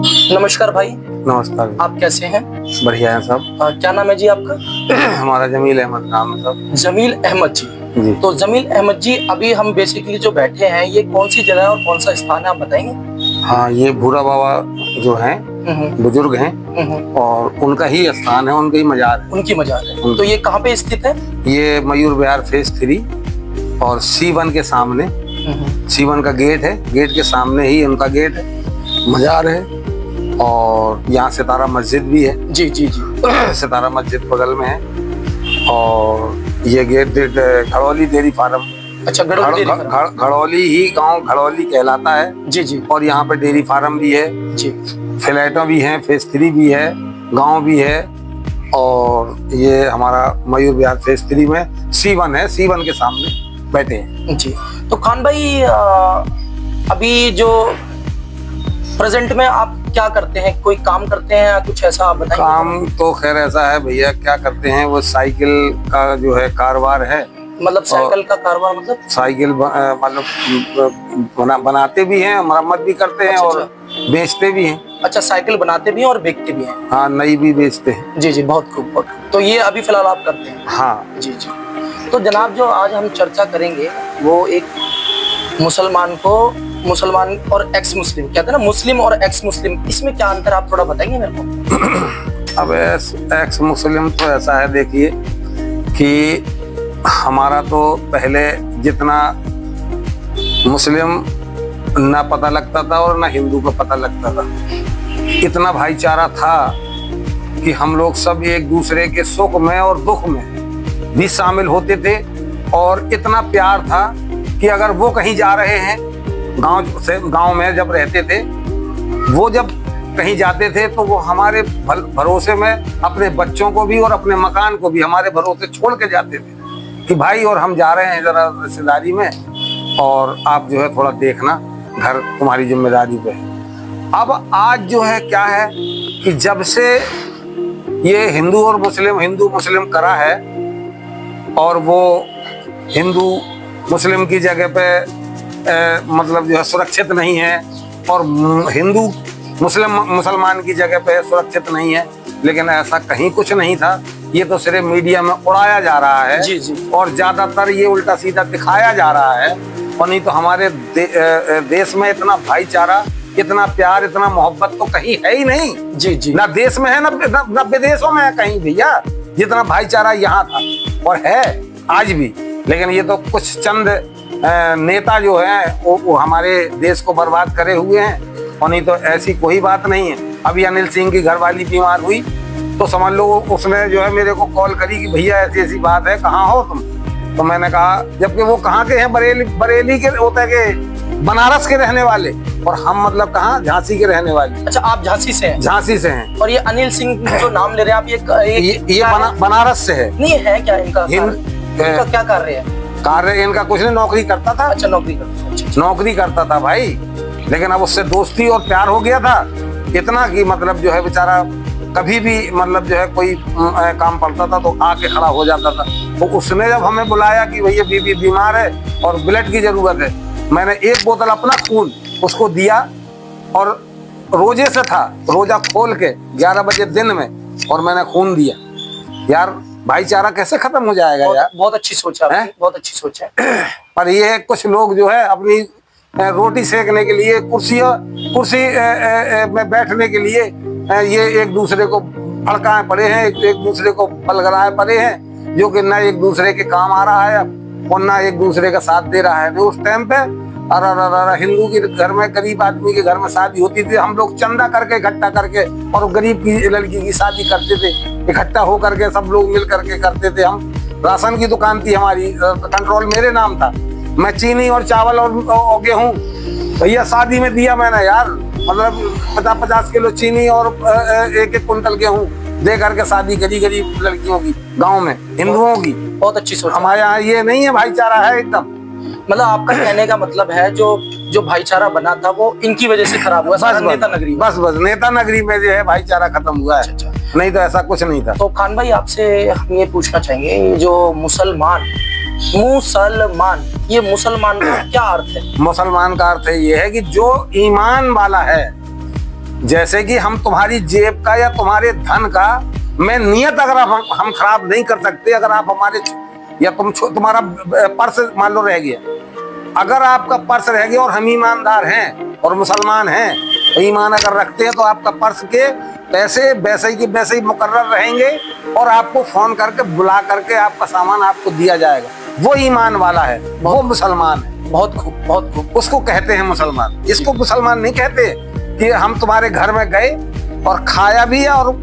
नमस्कार भाई। नमस्कार। आप कैसे हैं? बढ़िया है सब। क्या नाम है जी आपका? हमारा जमील अहमद नाम है सब। जमील अहमद जी। जी। तो जमील अहमद जी, अभी हम बेसिकली जो बैठे हैं ये कौन सी जगह है और कौन सा स्थान है, आप बताएंगे? हाँ, ये भूरा बाबा जो हैं बुजुर्ग हैं और उनका ही स्थान है, उनका ही मजार है। उनकी मजार है। तो ये कहाँ पे स्थित है? ये मयूर विहार फेज 3 और C1 के सामने। C1 का गेट है, गेट के सामने ही उनका गेट है, मजार है। और यहाँ सितारा मस्जिद भी है। जी जी जी। सितारा मस्जिद बगल में है। और ये गेट घड़ौली डेयरी फार्म। अच्छा, घड़ौली ही गांव घड़ौली कहलाता है। जी जी। और यहाँ पे डेयरी फार्म भी है जी, फ्लैटों भी हैं, फेज 3 भी है, गांव भी है। और ये हमारा मयूर विहार फेज 3 में C1 है, C1 के सामने बैठे हैं जी। तो खान भाई, अभी जो प्रेजेंट में आप क्या करते हैं? कोई काम करते हैं या कुछ ऐसा, आप बताएंगे? काम तो खैर ऐसा है भैया, क्या करते हैं, वो साइकिल का जो है कारोबार है। मतलब साइकिल का कारोबार? मतलब साइकिल मतलब बनाते भी हैं, मरम्मत भी करते हैं। अच्छा, और बेचते भी हैं। अच्छा, साइकिल बनाते भी हैं और बेचते भी हैं। हाँ, नई भी बेचते हैं। जी जी, बहुत खूब बहुत खूब। तो ये अभी फिलहाल आप करते हैं? हाँ जी जी। तो जनाब, जो आज हम चर्चा करेंगे वो एक मुसलमान और एक्स मुस्लिम, कहते हैं ना, मुस्लिम और एक्स मुस्लिम, इसमें क्या अंतर, आप थोड़ा बताएंगे मेरे को? अब एक्स मुस्लिम तो ऐसा है, देखिए कि हमारा तो पहले जितना मुस्लिम ना पता लगता था और ना हिंदू को पता लगता था, इतना भाईचारा था कि हम लोग सब एक दूसरे के सुख में और दुख में भी शामिल होते थे। और इतना प्यार था कि अगर वो कहीं जा रहे हैं, गांव में जब रहते थे, वो जब कहीं जाते थे तो वो हमारे भरोसे में अपने बच्चों को भी और अपने मकान को भी हमारे भरोसे छोड़ के जाते थे कि भाई और हम जा रहे हैं जरा रिश्तेदारी में, और आप जो है थोड़ा देखना, घर तुम्हारी जिम्मेदारी पे है। अब आज जो है क्या है कि जब से ये हिंदू मुस्लिम करा है, और वो हिंदू मुस्लिम की जगह पे मतलब जो है सुरक्षित नहीं है, और हिंदू मुसलमान की जगह पे सुरक्षित नहीं है। लेकिन ऐसा कहीं कुछ नहीं था, ये तो सिर्फ मीडिया में उड़ाया जा रहा है। जी जी। और ज्यादातर ये उल्टा सीधा दिखाया जा रहा है। और नहीं तो हमारे देश में इतना भाईचारा, इतना प्यार, इतना मोहब्बत तो कहीं है ही नहीं। जी जी। ना देश में है, ना विदेशों में है कहीं भैया, जितना भाईचारा यहाँ था और है आज भी। लेकिन ये तो कुछ चंद नेता जो हैं वो हमारे देश को बर्बाद करे हुए हैं। और नहीं तो ऐसी कोई बात नहीं है। अभी अनिल सिंह की घरवाली बीमार हुई तो समझ लो उसने जो है मेरे को कॉल करी कि भैया ऐसी ऐसी बात है, कहाँ हो तुम? तो मैंने कहा, जबकि वो कहाँ के हैं, बरेली के होते के, बनारस के रहने वाले, और हम मतलब कहाँ, झांसी के रहने वाले। अच्छा, आप झांसी से हैं? झांसी से हैं। और ये अनिल सिंह जो नाम ले रहे हैं आप, ये बनारस से है। नहीं है क्या इनका क्या कार्य है? कार्य इनका कुछ नहीं, नौकरी करता था। अच्छा, नौकरी करता था। अच्छा। नौकरी करता था भाई, लेकिन अब उससे दोस्ती और प्यार हो गया था इतना कि मतलब जो है बेचारा कभी भी मतलब जो है कोई काम पड़ता था तो आके खड़ा हो जाता था। तो उसने जब हमें बुलाया कि भैया बीबी बीमार है और ब्लड की जरूरत है, मैंने एक बोतल अपना खून उसको दिया। और रोजे से था, रोजा खोल के 11 बजे दिन में, और मैंने खून दिया। यार भाईचारा कैसे खत्म हो जाएगा यार? बहुत अच्छी सोच है, बहुत अच्छी सोच है। पर ये कुछ लोग जो है अपनी रोटी सेकने के लिए, कुर्सी में बैठने के लिए ये एक दूसरे को भड़काए पड़े हैं, एक दूसरे को बलगराए पड़े हैं, जो कि ना एक दूसरे के काम आ रहा है और ना एक दूसरे का साथ दे रहा है। उस टाइम पे हिंदू के घर में, गरीब आदमी के घर में शादी होती थी, हम लोग चंदा करके इकट्ठा करके और गरीब की लड़की की शादी करते थे, इकट्ठा हो करके सब लोग मिल करके करते थे। हम राशन की दुकान थी हमारी, कंट्रोल मेरे नाम था। मैं चीनी और चावल और गेहूं भैया शादी में दिया मैंने यार, मतलब 50-50 किलो चीनी और 1-1 कुंटल गेहूं दे करके शादी करी गरीब लड़कियों की, गांव में हिंदुओं की। बहुत अच्छी सोच। हमारे यहाँ ये नहीं है, भाईचारा है एकदम। मतलब आपका कहने का मतलब है जो भाईचारा बना था वो इनकी वजह से खराब हुआ, नेता नगरी। बस नेता नगरी में जो है भाईचारा खत्म हुआ है। अच्छा। नहीं तो ऐसा कुछ नहीं था। तो खान भाई, आपसे हम ये पूछना चाहेंगे, जो मुसलमान, ये मुसलमान का क्या अर्थ है? मुसलमान का अर्थ ये है कि जो ईमान वाला है, जैसे कि हम तुम्हारी जेब का या तुम्हारे धन का मैं नियत अगर हम खराब नहीं कर सकते, अगर आप हमारे या तुम्हारा पर्स मान लो रह गया, अगर आपका पर्स रह गया और हम ईमानदार हैं और मुसलमान हैं, तो ईमान अगर रखते हैं तो आपका पर्स के पैसे वैसे ही मुकर्रर रहेंगे और आपको फोन करके बुला करके आपका सामान आपको दिया जाएगा। वो ईमान वाला है, वो मुसलमान है। बहुत खूब, बहुत खूब। उसको कहते हैं मुसलमान। इसको मुसलमान नहीं कहते कि हम तुम्हारे घर में गए और खाया भी है और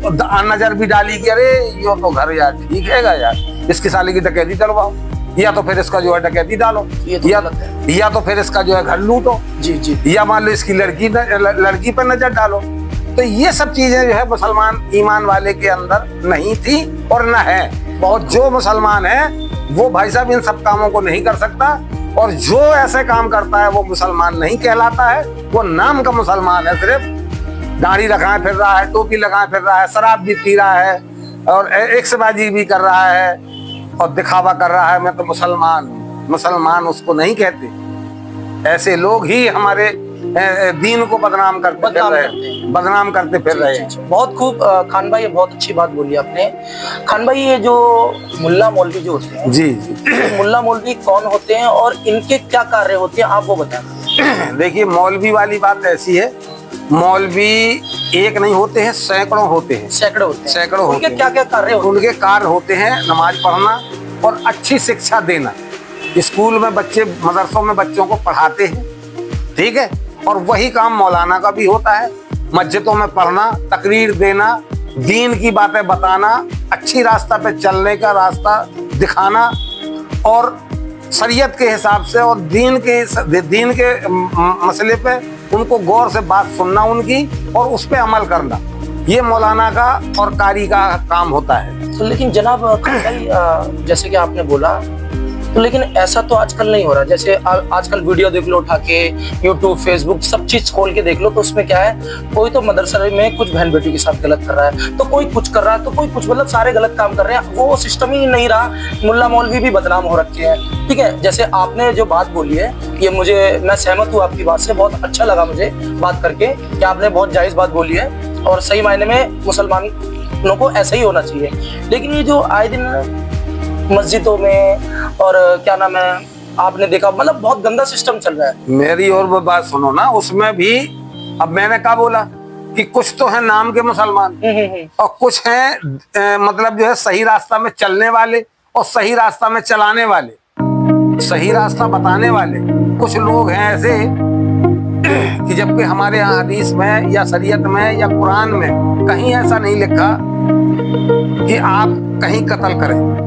नजर भी डाली कि अरे ये तो घर यार ठीक है यार, इसकी साली की डकैती डलवाओ, या तो फिर इसका जो है डकैती डालो, या तो फिर इसका जो है घर लूटो, जी जी, या मान लो इसकी लड़की पर नजर डालो। तो ये सब चीजें जो है मुसलमान ईमान वाले के अंदर नहीं थी और न है। बहुत जो मुसलमान है वो भाई साहब इन सब कामों को नहीं कर सकता, और जो ऐसे काम करता है वो मुसलमान नहीं कहलाता है। वो नाम का मुसलमान है, सिर्फ दाढ़ी लगाए फिर रहा है, टोपी लगाए फिर रहा है, शराब भी पी रहा है और एक्सबाजी भी कर रहा है और दिखावा कर रहा है, मैं तो मुसलमान उसको नहीं कहते। ऐसे लोग ही हमारे दीन को बदनाम करते फिर रहे हैं। बहुत खूब खान भाई, ये बहुत अच्छी बात बोली आपने। खान भाई, ये जो मुल्ला मौलवी जो होते हैं, जी जी, मुल्ला मौलवी कौन होते हैं और इनके क्या कार्य होते हैं, आप वो बताएं। देखिए, मौलवी वाली बात ऐसी है, मौलवी एक नहीं होते हैं, सैकड़ों होते हैं, सैकड़ों होते हैं। क्या क्या कार्य होते हैं? उनके कार्य होते हैं नमाज पढ़ना और अच्छी शिक्षा देना। स्कूल में बच्चे, मदरसों में बच्चों को पढ़ाते हैं, ठीक है, और वही काम मौलाना का भी होता है। मस्जिदों में पढ़ना, तकरीर देना, दीन की बातें बताना, अच्छी रास्ता पे चलने का रास्ता दिखाना और शरीयत के हिसाब से और दीन के मसले पे उनको गौर से बात सुनना उनकी और उस पे अमल करना, ये मौलाना का और कारी का काम होता है। तो लेकिन जनाब खान भाई, जैसे कि आपने बोला, तो लेकिन ऐसा तो आजकल नहीं हो रहा। जैसे आजकल वीडियो देख लो उठा के, यूट्यूब, फेसबुक, सब चीज खोल के देख लो, तो उसमें क्या है, कोई तो मदरसे में कुछ बहन बेटी के साथ गलत कर रहा है, तो कोई कुछ कर रहा है, तो कोई कुछ, मतलब सारे गलत काम कर रहे हैं। वो सिस्टम ही नहीं रहा। मुल्ला मौलवी भी बदनाम हो रखे हैं, ठीक है। जैसे आपने जो बात बोली है, ये मैं सहमत हूँ आपकी बात से, बहुत अच्छा लगा मुझे बात करके कि आपने बहुत जायज बात बोली है और सही मायने में मुसलमानों को ऐसा ही होना चाहिए। लेकिन ये जो आए दिन मस्जिदों में और क्या नाम है, आपने देखा, मतलब बहुत गंदा सिस्टम चल रहा है। मेरी और वो बात सुनो ना, उसमें भी अब मैंने क्या बोला कि कुछ तो है नाम के मुसलमान और कुछ हैं मतलब जो है सही रास्ता में चलने वाले और सही रास्ता में चलाने वाले, सही रास्ता बताने वाले। कुछ लोग हैं ऐसे कि जबकि हमारे यहाँ हदीस में या शरीयत में या कुरान में कहीं ऐसा नहीं लिखा कि आप कहीं कत्ल करें।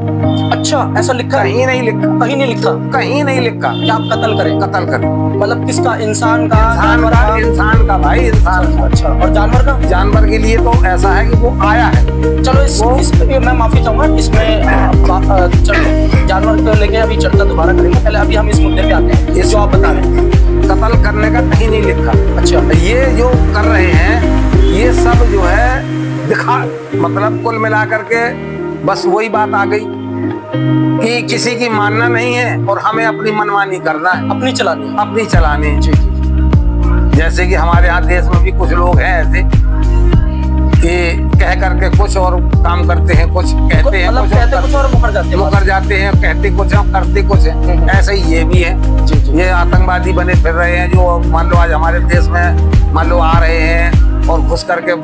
अच्छा, ऐसा लिखा? कहीं नहीं लिखा, कहीं नहीं लिखा, कहीं नहीं लिखा कि आप कत्ल करें। मतलब किसका? इंसान का भाई, इंसान का। अच्छा, और जानवर का? जानवर के लिए तो ऐसा है कि वो आया है। चलो मैं माफी चाहूंगा, इसमें चलो जानवर को लेके अभी चर्चा दोबारा करेंगे। पहले अभी हम इस मुद्दे पे आते हैं, जो आप बता रहे हैं। कत्ल करने का कहीं नहीं लिखा। अच्छा, ये जो कर रहे हैं ये सब जो है दिखा, मतलब कुल मिला करके बस वही बात आ गई कि किसी की मानना नहीं है और हमें अपनी मनमानी करना है, अपनी चलानी है। जी। जैसे कि हमारे यहाँ देश में भी कुछ लोग हैं ऐसे कि कह करके कुछ और काम करते हैं, कुछ कहते हैं, मतलब कहते कुछ और मुकर जाते हैं, कहते कुछ और करते कुछ है। ऐसे ही ये भी है। ये आतंकवादी बने फिर रहे हैं, जो मान लो आज हमारे देश में मान लो आ रहे हैं और घुस करके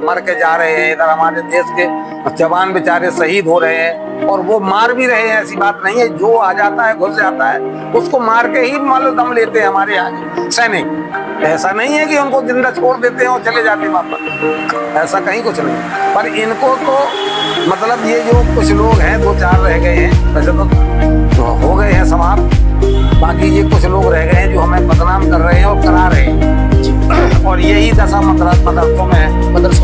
मर के जा रहे हैं। इधर हमारे देश के जवान बेचारे शहीद हो रहे हैं और वो मार भी रहे हैं। ऐसी बात नहीं है, जो आ जाता है, घुस जाता है, उसको मार के ही मान लो दम लेते हैं हमारे यहाँ सैनिक। ऐसा नहीं है कि उनको जिंदा छोड़ देते हैं और चले जाते हैं वापस, ऐसा कहीं कुछ नहीं। पर इनको तो मतलब ये जो कुछ लोग हैं, 2-4 रह गए हैं, वैसे तो हो गए हैं समाप्त, बाकी ये कुछ लोग रह गए हैं जो हमें बदनाम कर रहे हैं और करा रहे हैं। और यही दशा मदरसों में है।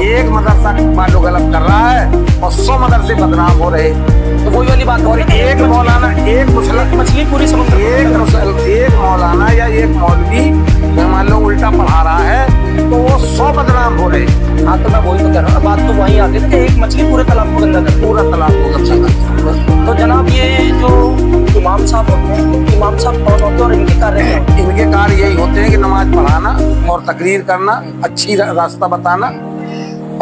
एक मदरसा मान लो गलत कर रहा है और 100 मदरसे बदनाम हो रहे। तो वही वाली बात। और एक मौलाना, एक मछली पूरी समझ, एक मौलाना या एक मौलवी मान लो उल्टा पढ़ा रहा है तो वो 100 बदनाम हो रहे हैं। हाँ तो मैं वही तो कह रहा हूँ, बात तो वहीं आती है कि एक मछली पूरे तालाब को गंदा कर पूरा तालाब को गंदा करते। तो जनाब ये जो इमाम साहब होते हैं, तो इमाम साहब कौन होते हैं और इनके कार्य क्या होते हैं? इनके कार्य यही होते हैं कि नमाज पढ़ाना और तकरीर करना, अच्छी रास्ता बताना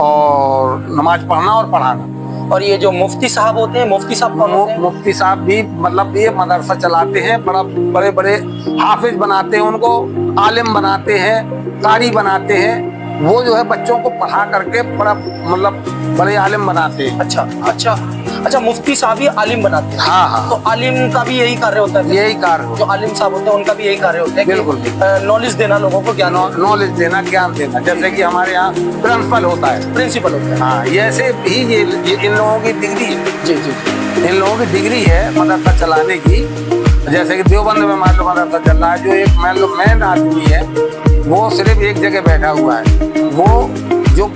और नमाज पढ़ना और पढ़ाना। और ये जो मुफ्ती साहब होते हैं, मुफ्ती साहब कौन होते हैं? मुफ्ती साहब भी मतलब ये मदरसा चलाते हैं, बड़े बड़े हाफिज बनाते हैं, उनको आलिम बनाते हैं, कारी बनाते हैं। वो जो है बच्चों को पढ़ा करके बड़ा मतलब बड़े आलिम बनाते हैं। अच्छा, मुफ्ती साहब ही आलिम बनाते हैं। हाँ। तो आलिम का भी यही कार्य होता है? यही कार्य होता जो आलिम साहब होते हैं उनका भी यही कार्य होता है? बिल्कुल। नॉलेज देना, लोगों को ज्ञान, नॉलेज देना, ज्ञान देना। जैसे कि हमारे यहाँ प्रिंसिपल होता है, प्रिंसिपल होता है। हाँ, ऐसे भी ये इन लोगों की डिग्री है। जी। इन लोगों की डिग्री है मदरसा चलाने की। जैसे कि देवबंद में मान लो मदरसा चल रहा है, जो एक मान लो मेन आदमी है वो सिर्फ एक जगह बैठा हुआ है। वो जो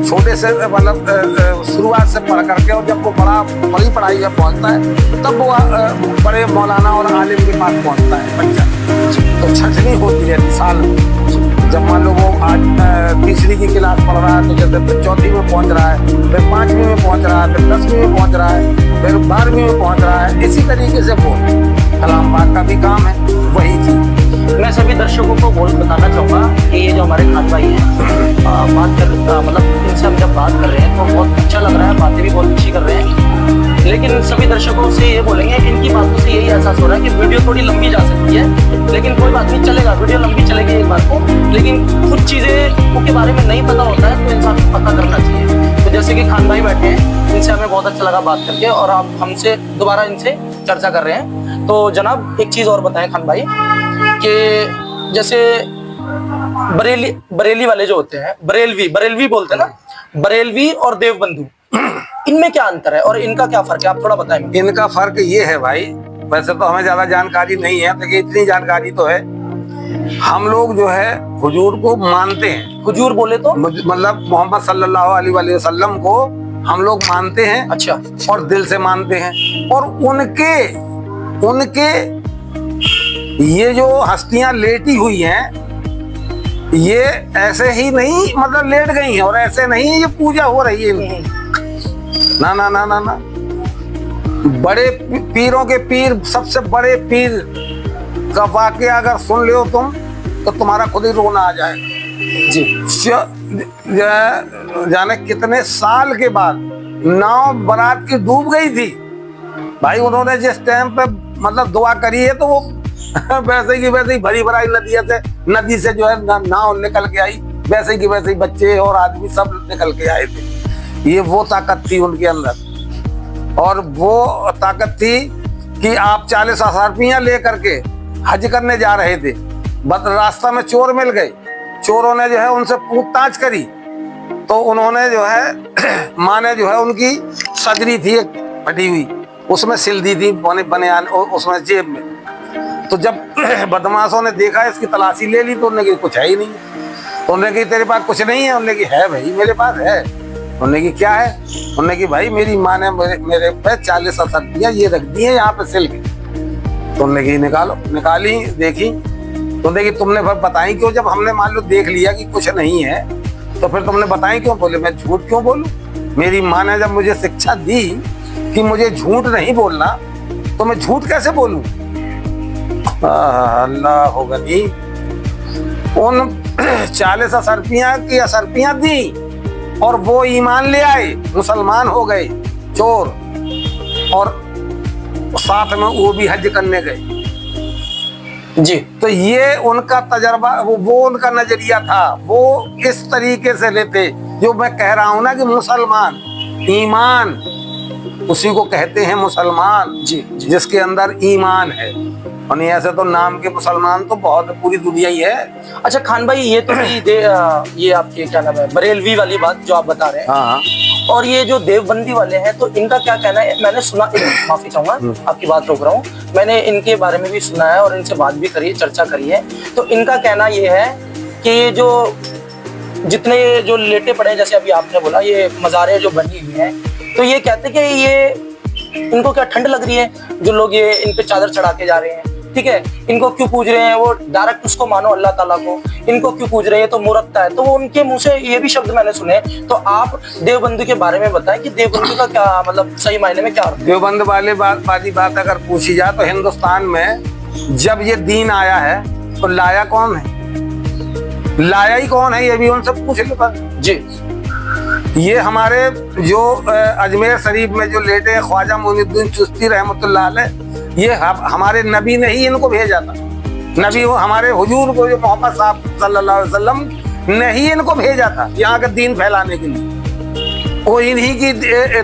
छोटे से मतलब शुरुआत से पढ़ करके और जब वो बड़ी पढ़ाई में पहुंचता है तब वो बड़े मौलाना और आलिम के पास पहुंचता है बच्चा। तो छठवीं होती है साल में। जब मान लो वो आज तीसरी की क्लास पढ़ रहा है तो जैसे चौथी में पहुंच रहा है, फिर 5वीं में पहुंच रहा है, फिर 10वीं में पहुंच रहा है, फिर 12वीं में पहुंच रहा है। इसी तरीके से वो कलाम पाक का भी काम है, वही चीज। मैं सभी दर्शकों को बताना चाहूँगा कि ये जो हमारे खान भाई हैं मतलब इनसे हम जब बात कर रहे हैं तो बहुत अच्छा लग रहा है, बातें भी बहुत अच्छी कर रहे हैं। लेकिन सभी दर्शकों से ये बोलेंगे, इनकी बातों से यही एहसास हो रहा है कि वीडियो थोड़ी लंबी जा सकती है, लेकिन कोई बात नहीं, चलेगा, वीडियो लंबी चलेगी एक बार को। लेकिन कुछ चीज़ें के बारे में नहीं पता होता है तो इंसान को पता करना चाहिए। तो जैसे कि खान भाई बैठे हैं, इनसे हमें बहुत अच्छा लगा बात करके और आप हमसे दोबारा इनसे चर्चा कर रहे हैं। तो जनाब एक चीज़ और बताएं खान भाई कि जैसे बरेली वाले जो होते हैं, बरेलवी बोलते हैं ना, बरेलवी और देवबंधु, इनमें क्या अंतर है और इनका क्या फर्क है, आप थोड़ा बताएं। इनका फर्क ये है भाई, वैसे तो हमें ज्यादा जानकारी नहीं है, लेकिन इतनी जानकारी तो है, हम लोग जो है हुजूर को मानते हैं। हुजूर बोले तो मतलब मोहम्मद सल्लल्लाहु अलैहि वसल्लम को हम लोग मानते हैं। अच्छा। और दिल से मानते हैं। और उनके ये जो हस्तियां लेटी हुई हैं, ये ऐसे ही नहीं मतलब लेट गई हैं और ऐसे नहीं ये पूजा हो रही है इनकी। ना ना ना ना ना, बड़े पीरों के पीर, सबसे बड़े पीर का वाकया अगर सुन लो तुम तो तुम्हारा खुद ही रोना आ जाएगा जी। जाने कितने साल के बाद नाव बारात की डूब गई थी भाई, उन्होंने जिस टाइम पे मतलब दुआ करी है तो वो वैसे की वैसे ही भरी भराई नदी से जो है नाव निकल के आई, वैसे की वैसे ही बच्चे और आदमी सब निकल के आए थे। ये वो ताकत थी उनके अंदर। और वो ताकत थी कि आप 40,000 रुपया लेकर के हज करने जा रहे थे, बस रास्ता में चोर मिल गए। चोरों ने जो है उनसे पूछताछ करी तो उन्होंने जो है माँ ने जो है उनकी सदरी थी एक फटी हुई, उसमें सिल दी थी बनियान उसमें जेब में। तो जब बदमाशों ने देखा, इसकी तलाशी ले ली तो उन्होंने कहा कुछ है ही नहीं। तो उन्होंने कहा तेरे पास कुछ नहीं है? उन्होंने कहा है भाई मेरे पास है। उन्होंने कहा क्या है? उन्होंने कहा भाई मेरी माँ ने मेरे पे 40,000 रुपया ये रख दिए यहाँ पे सिल के। तो उन्होंने कहा निकालो, निकाली, देखी तो देखी। तुमने फिर बताई क्यों? जब हमने मान लो देख लिया कि कुछ नहीं है तो फिर तुमने बताई क्यों? बोले मैं झूठ क्यों बोलूं? मेरी माँ ने जब मुझे शिक्षा दी कि मुझे झूठ नहीं बोलना तो मैं झूठ कैसे बोलूं? अल्लाह हो गई। उन 40,000 रुपया की असरपियां दी और वो ईमान ले आए, मुसलमान हो गए चोर, और साथ में वो भी हज करने गए जी। तो ये उनका तजर्बा, वो उनका नजरिया था। वो इस तरीके से लेते, जो मैं कह रहा हूं ना कि मुसलमान, ईमान उसी को कहते हैं मुसलमान जी, जिसके अंदर ईमान है। और ऐसे तो नाम के मुसलमान तो बहुत पूरी दुनिया ही है। अच्छा खान भाई, ये तो ये आपके क्या नाम है, बरेलवी वाली बात जो आप बता रहे हैं। हाँ। और ये जो देवबंदी वाले हैं तो इनका क्या कहना है? मैंने सुना, माफी चाहूंगा आपकी बात रोक रहा हूँ, मैंने इनके बारे में भी सुना है और इनसे बात भी करी है, चर्चा करी है। तो इनका कहना ये है कि ये जो जितने जो लेटे पड़े हैं, जैसे अभी आपने बोला ये मज़ारें जो बनी हुई हैं, तो ये कहते कि ये इनको क्या ठंड लग रही है, जो लोग ये इन पे चादर चढ़ा के जा रहे हैं, ठीक है, इनको क्यों पूज रहे हैं, वो डायरेक्ट उसको मानो अल्लाह ताला को, इनको क्यों पूज रहे हैं, तो मूर्खता है। तो वो उनके मुंह से ये भी शब्द मैंने सुने। तो आप देवबंधु के बारे में बताएं कि देवबंधु का क्या मतलब सही मायने में क्या अर्थ है? देवबंद वाली बात अगर पूछी जाए तो हिंदुस्तान में जब ये दीन आया है तो लाया कौन है, लाया ही कौन है, ये भी उनसे पूछ लो जी। ये हमारे जो अजमेर शरीफ में जो लेटे हैं ख्वाजा मोइनुद्दीन चिश्ती रहमतुल्लाह अलैह, ये हमारे नबी ने ही इनको भेजा था। नबी वो हमारे हुजूर को जो मोहम्मद साहब सल्लल्लाहु अलैहि वसल्लम ने ही इनको भेजा था यहाँ का दीन फैलाने के लिए। वो इन्हीं की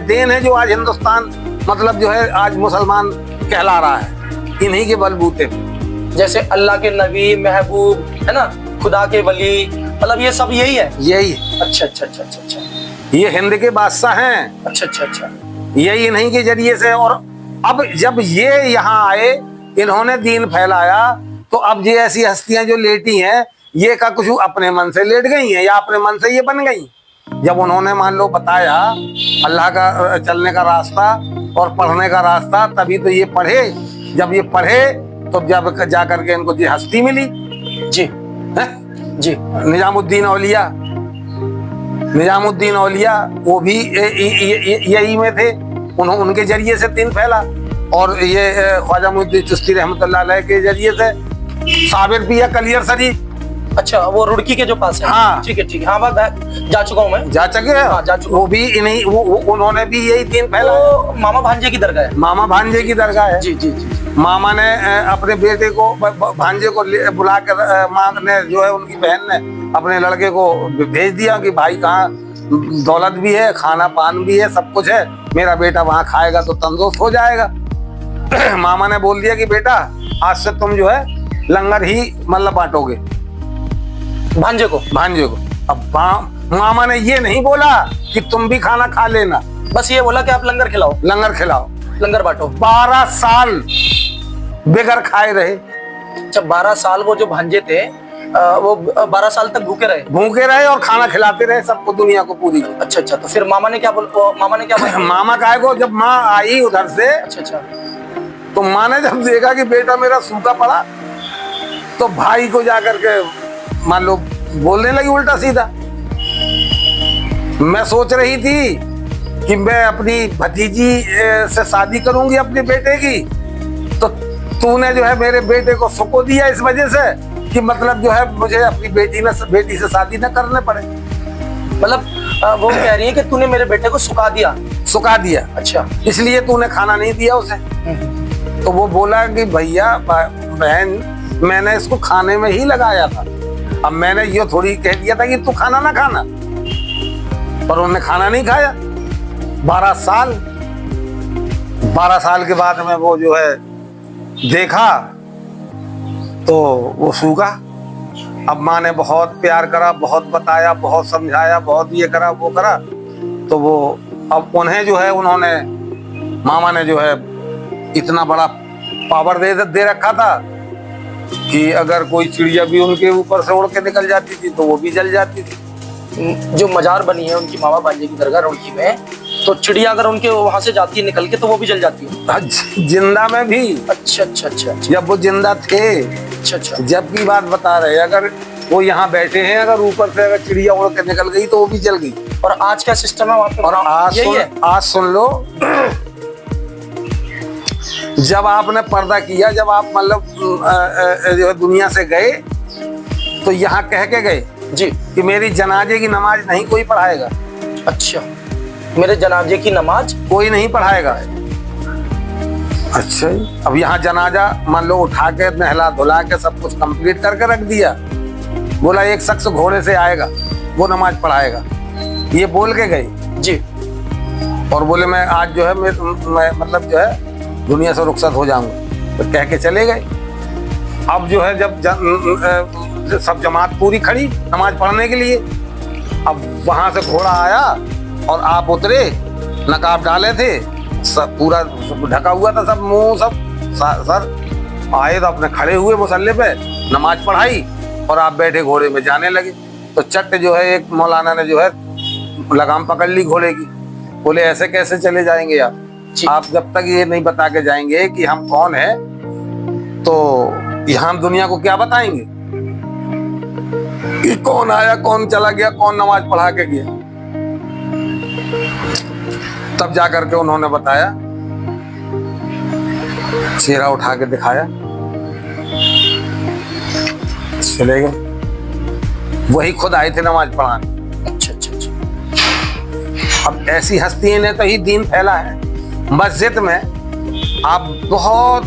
देन है जो आज हिंदुस्तान मतलब जो है आज मुसलमान कहला रहा है, इन्हीं के बलबूते पे। जैसे अल्लाह के नबी, महबूब, है ना, खुदा के वली, मतलब ये सब यही है। यही है। अच्छा अच्छा अच्छा अच्छा अच्छा, ये हिंद के बादशाह हैं। अच्छा अच्छा अच्छा। यही इन्हीं के जरिए से। और अब जब ये यहाँ आए, इन्होंने दीन फैलाया, तो अब ये ऐसी हस्तियां जो लेटी हैं, ये का कुछ अपने मन से लेट गई हैं या अपने मन से ये बन गई। जब उन्होंने मान लो बताया अल्लाह का चलने का रास्ता और पढ़ने का रास्ता, तभी तो ये पढ़े। जब ये पढ़े तो जब जा करके इनको ये हस्ती मिली। जी है? जी। निजामुद्दीन औलिया वो भी यही में थे, उनके जरिए से दीन फैला। और ये ख्वाजा मोइनुद्दीन चिश्ती रहमतुल्लाह अलैह के जरिए से साबिर पिया कलियर शरीफ। अच्छा, वो रुड़की के जो पास है। हाँ ठीक है ठीक है। हाँ बात जा चुका हूँ मैं। जा चुके हैं। हाँ, जा चुका। वो भी इन्हीं उन्होंने भी यही दीन फैला। तो मामा भांजे की दरगाह है। मामा भांजे की दरगाह है। जी जी जी। मामा ने अपने बेटे को भांजे को बुला कर, माँ ने जो है उनकी बहन ने अपने लड़के को भेज दिया कि भाई कहाँ दौलत भी है, खाना पान भी है, सब कुछ है, मेरा बेटा वहाँ खाएगा तो तंदुरुस्त हो जाएगा। मामा ने बोल दिया कि बेटा आज से तुम जो है लंगर ही मतलब बांटोगे भांजे को। अब मामा ने ये नहीं बोला कि तुम भी खाना खा लेना, बस ये बोला कि आप लंगर खिलाओ, लंगर बांटो। 12 साल बेगर खाए रहे। जब 12 साल वो जो भांजे थे वो 12 साल तक भूखे रहे और खाना खिलाते रहे सबको, दुनिया को पूरी। अच्छा अच्छा। तो फिर मामा ने क्या बोला? मामा काय को जब माँ आई उधर से, अच्छा अच्छा, तो माँ ने जब देखा कि बेटा मेरा सूखा पड़ा, तो भाई को जाकर के मान लो बोलने लगी उल्टा सीधा। मैं सोच रही थी कि मैं अपनी भतीजी से शादी करूंगी अपने बेटे की, तो तूने जो है मेरे बेटे को सुको दिया इस वजह से कि मतलब जो है मुझे अपनी बेटी से शादी न करने पड़े। मतलब वो कह रही है कि तूने मेरे बेटे को सुखा दिया। अच्छा, इसलिए तूने खाना नहीं दिया उसे। तो वो बोला कि भैया बहन, मैंने इसको खाने में ही लगाया था, अब मैंने ये थोड़ी कह दिया था कि तू खाना ना खाना, पर उन्होंने खाना नहीं खाया 12 साल के बाद में वो जो है देखा तो वो सूखा। अब माँ ने बहुत प्यार करा, बहुत बताया, बहुत समझाया, बहुत ये करा वो करा, तो वो अब उन्हें जो है उन्होंने मामा ने जो है इतना बड़ा पावर दे रखा था कि अगर कोई चिड़िया भी उनके ऊपर से उड़ के निकल जाती थी तो वो भी जल जाती थी। जो मजार बनी है उनकी मामा भांजे की दरगाह रुड़की में, तो चिड़िया अगर उनके वहां से जाती है निकल के तो वो भी जल जाती है जिंदा में भी। अच्छा अच्छा अच्छा। जब वो जिंदा थे। अच्छा अच्छा। जब की बात बता रहे, अगर वो यहाँ बैठे हैं, अगर ऊपर से अगर चिड़िया उड़ के निकल गई तो वो भी जल गई। और आज क्या सिस्टम है वहाँ पे? और आज सुन लो, जब आपने पर्दा किया, जब आप मतलब जो है दुनिया से गए, तो यहाँ कह के गए जी कि मेरी जनाजे की नमाज नहीं कोई पढ़ाएगा। अच्छा, मेरे जनाजे की नमाज कोई नहीं पढ़ाएगा। अच्छा, अब यहाँ जनाजा मान लो उठा के नहला धुला के सब कुछ कंप्लीट करके रख दिया, बोला एक शख्स घोड़े से आएगा वो नमाज पढ़ाएगा, ये बोल के गए जी। और बोले मैं आज जो है मैं मतलब जो है दुनिया से रुखसत हो जाऊंगा, तो कह के चले गए। अब जो है जब सब जमात पूरी खड़ी नमाज पढ़ने के लिए, अब वहां से घोड़ा आया और आप उतरे, नकाब डाले थे, सब पूरा ढका हुआ था, सब मुंह सब सर आए, तो अपने खड़े हुए मुसल्ले पे, नमाज पढ़ाई और आप बैठे घोड़े में जाने लगे। तो चट जो है एक मौलाना ने जो है लगाम पकड़ ली घोड़े की, बोले ऐसे कैसे चले जाएंगे आप जब तक ये नहीं बता के जाएंगे कि हम कौन है, तो यहाँ हम दुनिया को क्या बताएंगे कि कौन आया, कौन चला गया, कौन नमाज पढ़ा के गया। तब जाकर के उन्होंने बताया, चेहरा उठा के दिखाया, चले गए। वही खुद आए थे नमाज पढ़ाने। अच्छा अच्छा अच्छा। अब ऐसी हस्ती ने तो ही दीन फैला है। मस्जिद में आप बहुत,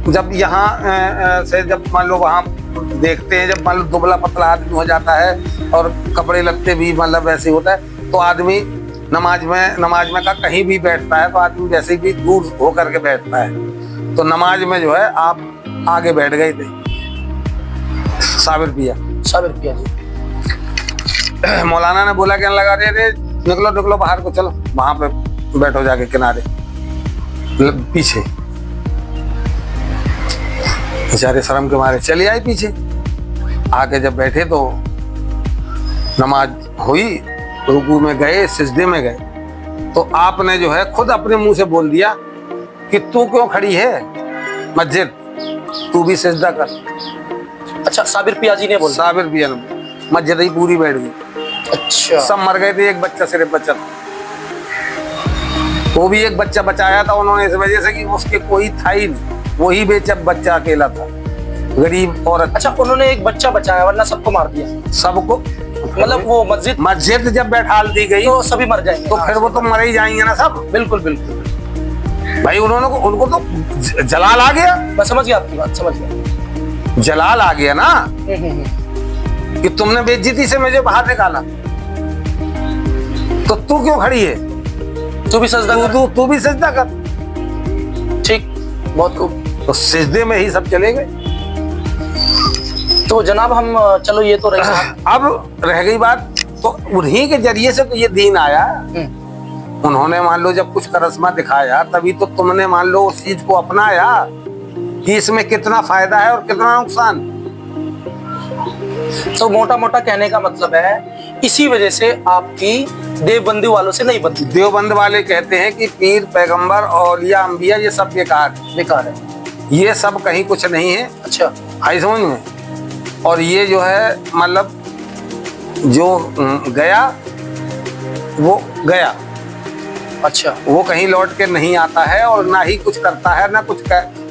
जब यहाँ से जब मान लो वहाँ देखते हैं, जब मान लो दुबला पतला आदमी हो जाता है और कपड़े लगते भी मतलब वैसे होता है, तो आदमी नमाज में का कहीं भी बैठता है तो आदमी वैसे भी दूर हो करके बैठता है। तो नमाज में जो है आप आगे बैठ गए थे। साबिर पिया जी। मौलाना ने बोला, कहने लगा, रे निकलो निकलो बाहर को, चलो वहां पे बैठो जाके किनारे पीछे। बेचारे शर्म के मारे चले आए पीछे। आके जब बैठे तो नमाज हुई, रुकू में गए, सिजदे में गए, तो आपने जो है खुद अपने मुंह से बोल दिया कि तू क्यों खड़ी है मस्जिद, तू भी सिजदा कर। अच्छा, साबिर पिया जी ने बोला? साबिर पिया ने। मस्जिद ही पूरी बैठ गई। अच्छा। सब मर गए थे, एक बच्चा सिर्फ बचा था। वो भी एक बच्चा बचाया था उन्होंने इस वजह से कि उसके कोई था ही नहीं, वही बच्चा अकेला था, गरीब औरत। अच्छा, उन्होंने एक बच्चा बचाया, वरना सबको मार दिया। सबको मतलब वो मस्जिद जब बैठाल दी गई तो सभी मर जाएंगे। तो फिर वो तो मर ही जाएंगे ना सब। बिल्कुल बिल्कुल भाई, उनको तो जलाल आ गया। मैं समझ गया आपकी बात, समझ गया। जलाल आ गया ना कि तुमने बेइज्जती से मुझे बाहर निकाला, तो तू क्यों खड़ी है, तू भी सजदा कर। तू भी सजदा कर। ठीक, बहुत खूब। तो सिजदे में ही सब चले गए। तो जनाब हम, चलो ये तो रही। अब रह गई बात, तो उन्हीं के जरिए से तो ये दीन आया। उन्होंने मान लो जब कुछ करिश्मा दिखाया, तभी तो तुमने मान लो उस चीज को अपनाया कि इसमें कितना फायदा है और कितना नुकसान। तो मोटा मोटा कहने का मतलब है, इसी वजह से आपकी देवबंदी वालों से नहीं बनती। देवबंद वाले कहते हैं कि पीर, पैगंबर, औलिया, अंबिया ये सब बेकार है, ये सब कहीं कुछ नहीं है। अच्छा, आई समझ में। और ये जो है मतलब जो गया वो गया। अच्छा, वो कहीं लौट के नहीं आता है और ना ही कुछ करता है ना कुछ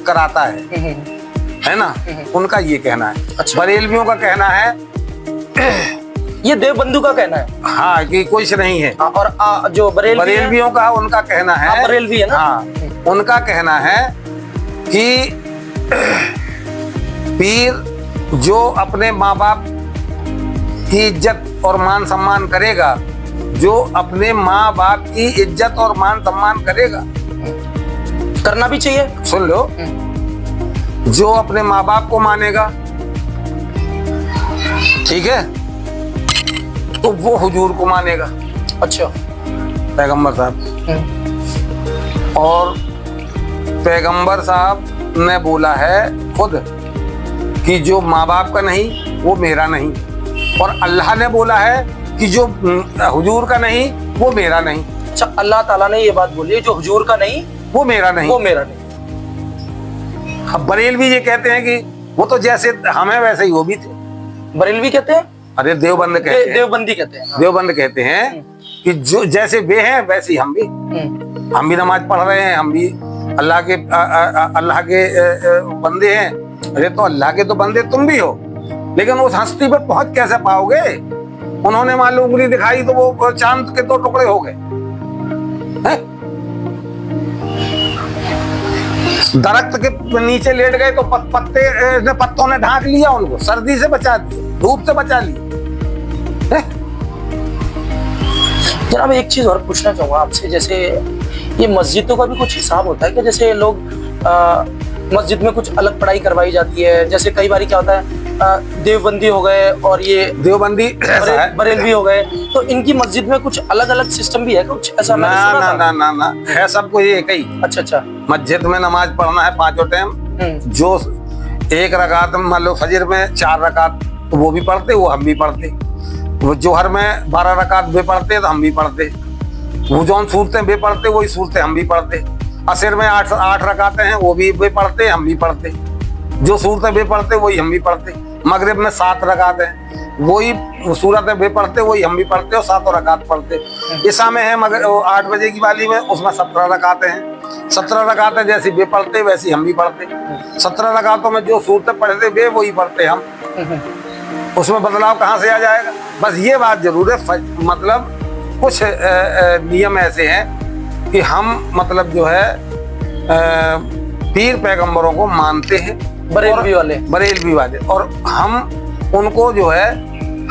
कराता है ना। उनका ये कहना है। अच्छा। बरेलवियों का कहना है, ये देवबंधु का कहना है, हाँ, कि कुछ नहीं है। और जो बरेलवियों का उनका कहना है, बरेलवी है ना, हाँ, उनका कहना है कि पीर जो अपने माँ बाप की इज्जत और मान सम्मान करेगा, जो अपने माँ बाप की इज्जत और मान सम्मान करेगा, करना भी चाहिए, सुन लो, जो अपने माँ बाप को मानेगा, ठीक है, तो वो हुजूर को मानेगा। अच्छा, पैगंबर साहब। और पैगंबर साहब ने बोला है खुद कि जो माँ बाप का नहीं वो मेरा नहीं, और अल्लाह ने बोला है कि जो हुजूर का नहीं वो मेरा नहीं। अच्छा, अल्लाह ताला ने ये बात बोली है, जो हुजूर का नहीं वो मेरा नहीं, वो मेरा नहीं। अब बरेलवी ये कहते हैं कि वो तो जैसे हमें वैसे ही वो भी थे। बरेलवी कहते हैं? अरे देवबंद कहते हैं, देवबंदी कहते हैं। देवबंद कहते हैं कि जो जैसे वे हैं वैसे ही हम भी नमाज पढ़ रहे हैं, हम भी अल्लाह के बंदे हैं। अरे तो अल्लाह के तो बंदे तुम भी हो, लेकिन उस हस्ती पे पहुंच कैसे पाओगे? उन्होंने मान लो उंगली दिखाई तो वो चांद के 2 टुकड़े हो गए। दरख्त के नीचे लेट गए तो पत्तों ने ढांक लिया उनको, सर्दी से बचा दिया, धूप से बचा लिया। जनाब एक चीज और पूछना चाहूंगा आपसे, जैसे ये मस्जिदों का भी कुछ हिसाब होता है कि जैसे लोग मस्जिद में कुछ अलग पढ़ाई करवाई जाती है, जैसे कई बार क्या होता है देवबंदी हो गए और ये देवबंदी बरेलवी हो गए, तो इनकी मस्जिद में कुछ अलग अलग सिस्टम भी है कुछ ऐसा? ना है सबको ये एक ही। अच्छा, मस्जिद में नमाज पढ़ना है 5 टाइम। जो 1 रकात मान लो फजर में 4 रकात तो वो भी पढ़ते, वो हम भी पढ़ते। वो जोहर में 12 रकात वे पढ़ते तो हम भी पढ़ते। वो जौन सूरतें वे पढ़ते वही सूरतें हम भी पढ़ते। असर में 8 रकातें हैं, वो भी वे पढ़ते, हम भी पढ़ते। जो सूरतें वे पढ़ते वही हम भी पढ़ते। मगरिब में 7 रकात हैं, वही सूरतें वे पढ़ते वही हम भी पढ़ते और 7 रकात पढ़ते। ईसा में है मगर 8 बजे की वाली में, उसमें 17 रकातें हैं। 17 रकातें जैसी वे पढ़ते वैसी हम भी पढ़ते। 17 रकातों में जो सूरतें पढ़ते वे वही पढ़ते हम। उसमें बदलाव कहाँ से आ जाएगा? बस ये बात जरूर है, मतलब कुछ नियम ऐसे हैं कि हम मतलब जो है पीर पैगंबरों को मानते हैं, बरेलवी वाले, और हम उनको जो है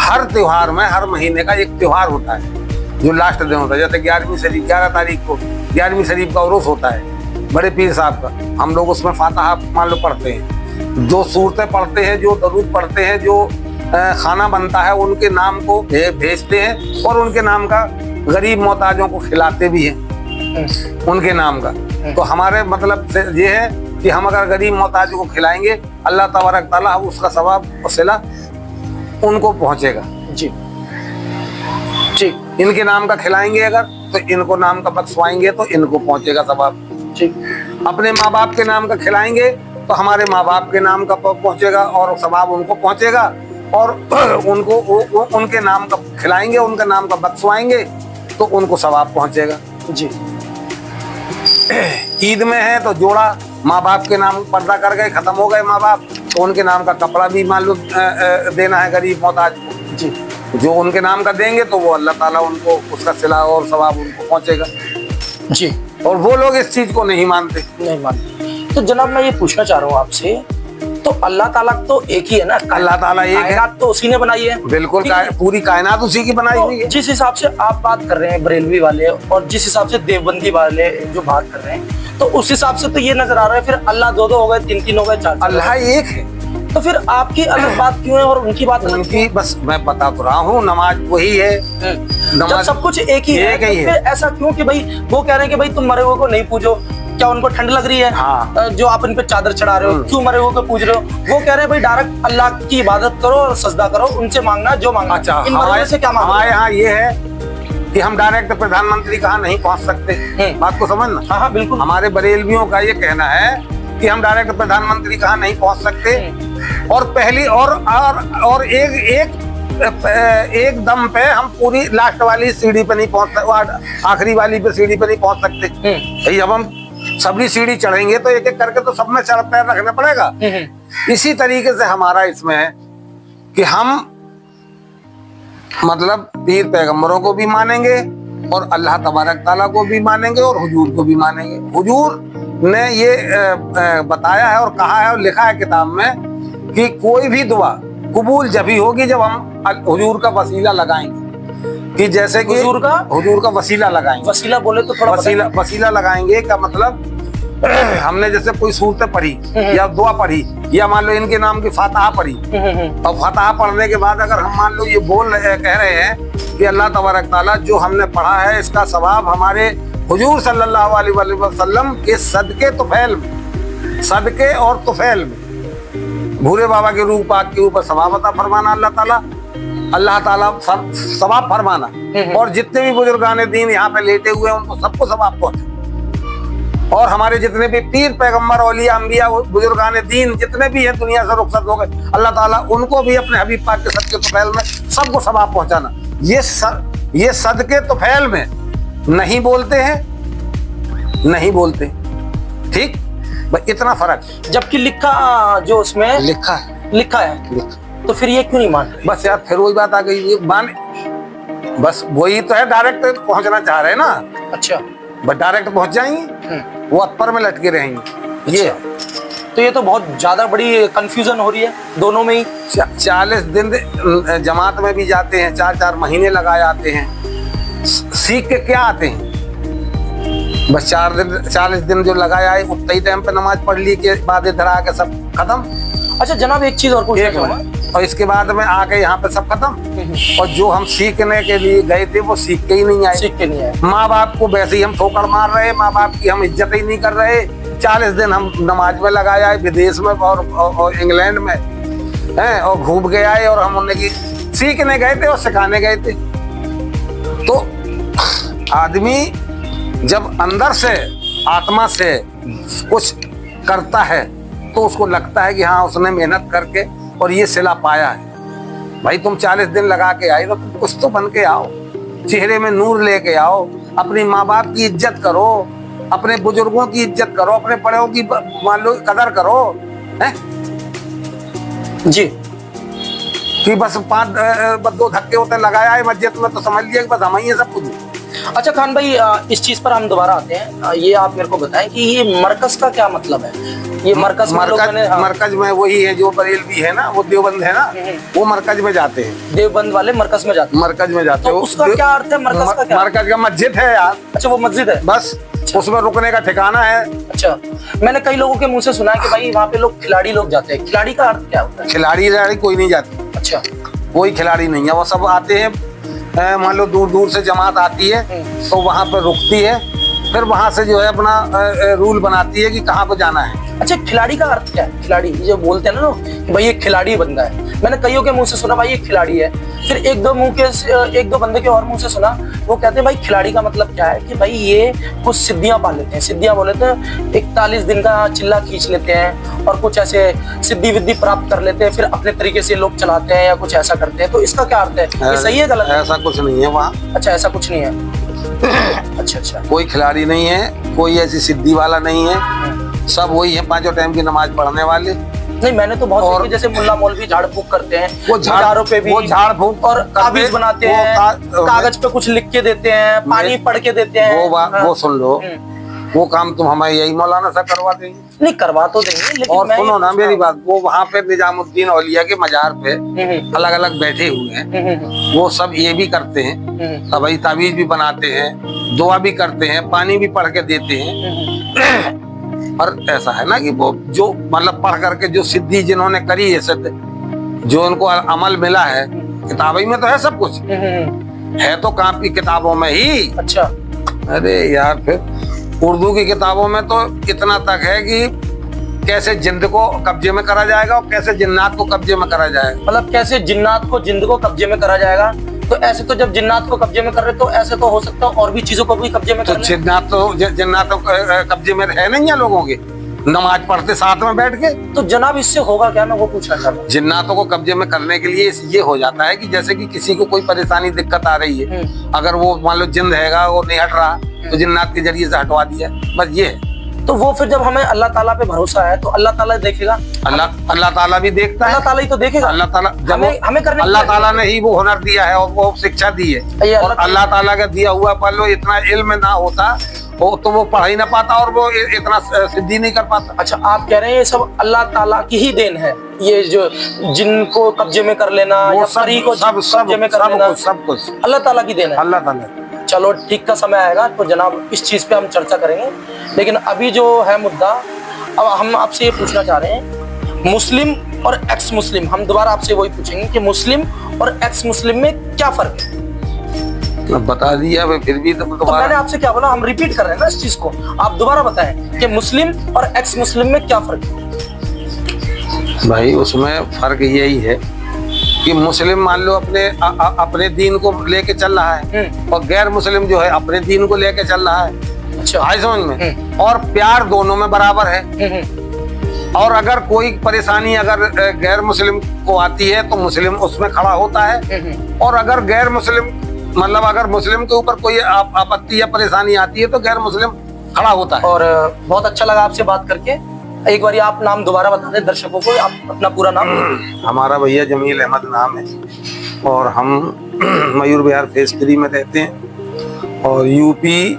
हर त्योहार में, हर महीने का एक त्योहार होता है जो लास्ट दिन होता है। जैसे 11वीं शरीफ, 11 तारीख को 11वीं शरीफ का उर्स होता है बड़े पीर साहब का। हम लोग उसमें फातिहा मान लो पढ़ते हैं, जो सूरतें पढ़ते हैं, जो दरूद पढ़ते हैं, जो खाना बनता है उनके नाम को भेजते हैं और उनके नाम का गरीब मोहताजों को खिलाते भी हैं उनके नाम का। तो हमारे मतलब से ये है कि हम अगर गरीब मोहताजों को खिलाएंगे, अल्लाह तबारक ताला उसका सवाब और सिला उनको पहुंचेगा। जी ठीक। इनके नाम का खिलाएंगे अगर, तो इनको नाम का बख्शवाएंगे तो इनको पहुंचेगा सवाब। ठीक। अपने माँ बाप के नाम का खिलाएंगे तो हमारे माँ बाप के नाम का पहुंचेगा और सवाब उनको पहुंचेगा, और उनको उनके नाम का खिलाएंगे, उनका नाम का बख्शवाएंगे तो उनको सवाब पहुंचेगा। जी। ईद में है तो जोड़ा, माँ बाप के नाम पर्दा कर गए, खत्म हो गए माँ बाप, तो उनके नाम का कपड़ा भी मान लो देना है गरीब मोहताज को। जी। जो उनके नाम का देंगे तो वो अल्लाह ताला उनको उसका सिला और सवाब उनको पहुंचेगा। जी। और वो लोग इस चीज को नहीं मानते। तो जनाब मैं ये पूछना चाह रहा हूँ आपसे, तो अल्लाह ताला तो एक ही है ना? अल्लाह ताला एक है, कायनात तो उसी ने बनाई है। बिल्कुल, पूरी कायनात उसी की बनाई हुई है। जिस हिसाब से आप बात कर रहे हैं बरेलवी वाले, और जिस हिसाब से देवबंदी वाले जो बात कर रहे हैं, तो उस हिसाब से तो ये नजर आ रहा है फिर अल्लाह 2-2 हो गए, 3-3 हो गए, 4-4। अल्लाह एक है, तो फिर आपकी अलग बात क्यों है और उनकी बात अलग क्यों? उनकी बस मैं बता तो रहा हूँ, नमाज वही है। जब सब कुछ एक ही है, तो फिर ऐसा क्यों कि भाई वो कह रहे हैं कि भाई तुम मरे हुए को नहीं पूजो, क्या उनको ठंड लग रही है? हाँ। जो आप इन पे चादर चढ़ा रहे हो, क्यों मरे हुए को पूज रहे हो? वो कह रहे हैं भाई डायरेक्ट अल्लाह की इबादत करो और सजदा करो, उनसे मांगना जो मांगना। अच्छा, इन मरे से क्या मांगना? हमारे यहाँ ये है कि हम डायरेक्ट प्रधानमंत्री कहाँ नहीं पहुँच सकते, बात को समझना। हाँ हाँ बिल्कुल। हमारे बरेलवियों का ये कहना है कि हम डायरेक्ट प्रधानमंत्री कहाँ नहीं पहुँच सकते, और पहली और एक दम पे हम पूरी लास्ट वाली सीढ़ी पे नहीं पहुँच सकते, आखिरी वाली पे सीढ़ी पे नहीं पहुँच सकते भाई। अब हम सबरी सीढ़ी चढ़ेंगे तो एक एक करके तो सब में चढ़ पैर रखना पड़ेगा। इसी तरीके से हमारा इसमें है कि हम मतलब पीर पैगंबरों को भी मानेंगे और अल्लाह तबारक ताला को भी मानेंगे और हुजूर को भी मानेंगे। हुजूर ने ये बताया है और कहा है और लिखा है किताब में कि कोई भी दुआ कबूल जब ही होगी जब हम हुजूर का वसीला लगाएंगे। कि जैसे कि हुजूर का वसीला लगाएंगे। वसीला बोले तो थोड़ा वसीला लगाएंगे का मतलब हमने जैसे कोई सूरतें पढ़ी या दुआ पढ़ी या मान लो इनके नाम की फातिहा पढ़ी, और फातिहा पढ़ने के बाद अगर हम मान लो ये कह रहे हैं कि अल्लाह तबारक ताला जो हमने पढ़ा है इसका सवाब हमारे हुजूर सल्लल्लाहु अलैहि वसल्लम के सदके तुफैल में, सदके और तुफैल में भूरे बाबा के रूह पाक के ऊपर सवाब अता फरमाना अल्लाह ताला सवाब फरमाना, और जितने भी बुजुर्गाने दीन यहाँ पे लेटे हुए हैं उनको सबको सवाब पहुंचे, और हमारे जितने भी पीर पैगंबर औलिया अंबिया बुजुर्गाने दीन जितने भी हैं दुनिया से रुखसत हो गए, अल्लाह ताला उनको भी अपने हबीब पाक के सदके तुफैल में सबको सवाब पहुंचाना। ये सदके तुफैल में नहीं बोलते हैं, नहीं बोलते, ठीक, बस इतना फर्क। जबकि लिखा जो उसमें लिखा है तो फिर ये क्यों नहीं मान रहे? बस यार फिर वही बात आ गई, ये बस वही तो है, डायरेक्ट पहुंचना चाह रहे हैं ना। अच्छा, बस डायरेक्ट पहुंच जाएंगे, वो अपर में लटके रहेंगे। अच्छा। ये तो ये तो बहुत ज्यादा बड़ी कंफ्यूजन हो रही है दोनों में ही। 40 दिन जमात में भी जाते हैं, 4-4 महीने लगा जाते हैं, सीख के क्या आते हैं? बस 40 दिन जो लगाया है उतना ही टाइम पे नमाज पढ़ ली के बाद इधर आके सब खत्म। अच्छा जनाब एक चीज और पूछना चाहूंगा, और इसके बाद में आके यहाँ पे सब खत्म। और जो हम सीखने के लिए गए थे वो सीख के ही नहीं आए। माँ बाप को वैसे ही हम ठोकर मार रहे, माँ बाप की हम इज्जत ही नहीं कर रहे। 40 दिन हम नमाज में लगाया है विदेश में और इंग्लैंड में हैं, और घूम के आए, और हम उन्हें सीखने गए थे और सिखाने गए थे। तो आदमी जब अंदर से आत्मा से कुछ करता है तो उसको लगता है कि हाँ उसने मेहनत करके और ये सिला पाया है। भाई तुम 40 दिन लगा के आए तो तुम कुछ तो बन के आओ, चेहरे में नूर लेके आओ, अपने माँ बाप की इज्जत करो, अपने बुजुर्गों की इज्जत करो, अपने बड़ों की मान लो कदर करो, हैं? जी। कि बस 2 धक्के होते लगाया है मस्जिद में तो समझ लिया कि बस हम ही है सब कुछ। अच्छा खान भाई, इस चीज पर हम दोबारा आते हैं। ये आप मेरे को बताएं कि ये मरकज का क्या मतलब है? ये मरकज मरकज में वही है जो बरेलवी है ना, वो देवबंद है ना, वो मरकज में जाते हैं। देवबंद वाले मरकज में जाते हैं। मरकज में जाते तो उसका क्या अर्थ है? मरकज का क्या? मरकज का मस्जिद है यार। अच्छा, वो मस्जिद है बस। उसमें रुकने का ठिकाना है। अच्छा, मैंने कई लोगों के मुंह से सुना है कि भाई वहाँ पे लोग खिलाड़ी लोग जाते हैं। खिलाड़ी का अर्थ क्या होता है? खिलाड़ी कोई नहीं जाती। अच्छा, कोई खिलाड़ी नहीं है, वो सब आते हैं, मान लो दूर दूर से जमात आती है तो वहां पर रुकती है, फिर वहां से जो है अपना रूल बनाती है कि कहाँ पे जाना है। अच्छा, खिलाड़ी का अर्थ क्या है? खिलाड़ी जो बोलते हैं ना लोग कि भाई ये खिलाड़ी बंदा है, मैंने कईयों के मुंह से सुना भाई ये खिलाड़ी है। फिर एक दो बंदे के और मुंह से सुना, वो कहते हैं भाई खिलाड़ी का मतलब क्या है कि भाई ये कुछ सिद्धियां पा लेते हैं। सिद्धियां बोले तो 41 दिन का चिल्ला खींच लेते हैं और कुछ ऐसे सिद्धि विद्धि प्राप्त कर लेते हैं, फिर अपने तरीके से लोग चलाते हैं या कुछ ऐसा करते हैं। तो इसका क्या अर्थ है? ये सही है गलत है? ऐसा कुछ नहीं है वहाँ। अच्छा, ऐसा कुछ नहीं है। अच्छा, कोई खिलाड़ी नहीं है, कोई ऐसी सिद्धि वाला नहीं है, सब वही है 5 टाइम की नमाज पढ़ने वाले। नहीं, मैंने तो बहुत देखे जैसे मुल्ला मौलवी झाड़ फूक करते हैं, वो झाड़ों पे भी वो झाड़ फूक और कागज बनाते हैं, कागज पे कुछ लिख के देते हैं, पानी पढ़ के देते हैं। वो सुन लो, वो काम तुम हमें यही मौलाना से करवा देंगे। नहीं, करवा तो देंगे, लेकिन और सुनो ना मेरी बात, वो वहाँ पे निजामुद्दीन औलिया के मजार पे अलग अलग बैठे हुए हैं, वो सब ये भी करते हैं, तबई तावीज भी बनाते हैं, दुआ भी करते हैं, पानी भी पढ़ के देते हैं। और ऐसा है ना कि वो जो मतलब पढ़ करके जो सिद्धि जिन्होंने करी है, सिद्ध जो उनको अमल मिला है, किताबी में तो है सब कुछ, है तो कापी किताबों में ही। अच्छा, अरे यार फिर उर्दू की किताबों में तो इतना तक है कि कैसे जिंद को कब्जे में करा जाएगा और कैसे जिन्नात को कब्जे में करा जाएगा। मतलब कैसे जिन्नात को जिंद को कब्जे में करा जाएगा। तो ऐसे तो जब जिन्नात को कब्जे में कर रहे तो ऐसे तो हो सकता है और भी चीजों को भी कब्जे में कर ले। जिन्नात तो कब्जे में है नहीं है लोगों के, नमाज पढ़ते साथ में बैठ के। तो जनाब इससे होगा क्या, मैं वो पूछना चाह रहा हूँ। जिन्नातों को कब्जे में करने के लिए ये हो जाता है कि जैसे कि किसी को कोई परेशानी दिक्कत आ रही है, अगर वो मान लो जिंद हैगा वो नहीं हट रहा तो जिन्नात के जरिए से हटवा दिया, बस ये है। तो वो फिर जब हमें अल्लाह ताला पे भरोसा है तो अल्लाह ताला देखेगा। अल्लाह ताला भी देखता है, अल्लाह ताला ही तो देखेगा। अल्लाह ताला हमें करने अल्लाह ताला ने ही वो हुनर दिया है और वो शिक्षा दी है, और अल्लाह ताला का दिया हुआ मान लो इतना इल्म ना होता तो वो पढ़ ही ना पाता और वो इतना सिद्धि नहीं कर पाता। अच्छा, आप कह रहे हैं ये सब अल्लाह ताला की ही देन है, ये जो जिनको कब्जे में कर लेना या परी को कब्जे में कर लेना, सब कुछ अल्लाह ताला की देन है। अल्लाह ताला। चलो ठीक का समय आएगा तो जनाब इस चीज पे हम चर्चा करेंगे, लेकिन अभी जो है मुद्दा, अब हम आपसे ये पूछना चाह रहे हैं मुस्लिम और एक्स मुस्लिम, हम दोबारा आपसे वही पूछेंगे कि मुस्लिम और एक्स मुस्लिम में क्या फर्क है? बता दिया फिर भी तो मैंने आपसे क्या बोला, हम रिपीट कर रहे हैं ना इस चीज को, आप दोबारा बताएं कि मुस्लिम और एक्स मुस्लिम में क्या फर्क है? भाई उसमें फर्क यही है कि मुस्लिम मान लो अपने दीन को लेके चल रहा है और गैर मुस्लिम जो है अपने दीन को लेके चल रहा है। अच्छा, आई समझ में? और प्यार दोनों में बराबर है। और अगर कोई परेशानी अगर गैर मुस्लिम को आती है तो मुस्लिम उसमें खड़ा होता है, और अगर गैर मुस्लिम मतलब अगर मुस्लिम के ऊपर कोई आपत्ति या परेशानी आती है तो गैर मुस्लिम खड़ा होता है। और बहुत अच्छा लगा आपसे बात करके। एक बार आप नाम दोबारा बता दें दर्शकों को, आप अपना पूरा नाम। हमारा भैया जमील अहमद नाम है और हम मयूर विहार फेज 3 में रहते हैं और यूपी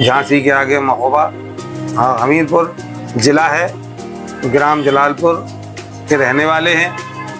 झांसी के आगे महोबा, हाँ हमीरपुर जिला है, ग्राम जलालपुर के रहने वाले हैं।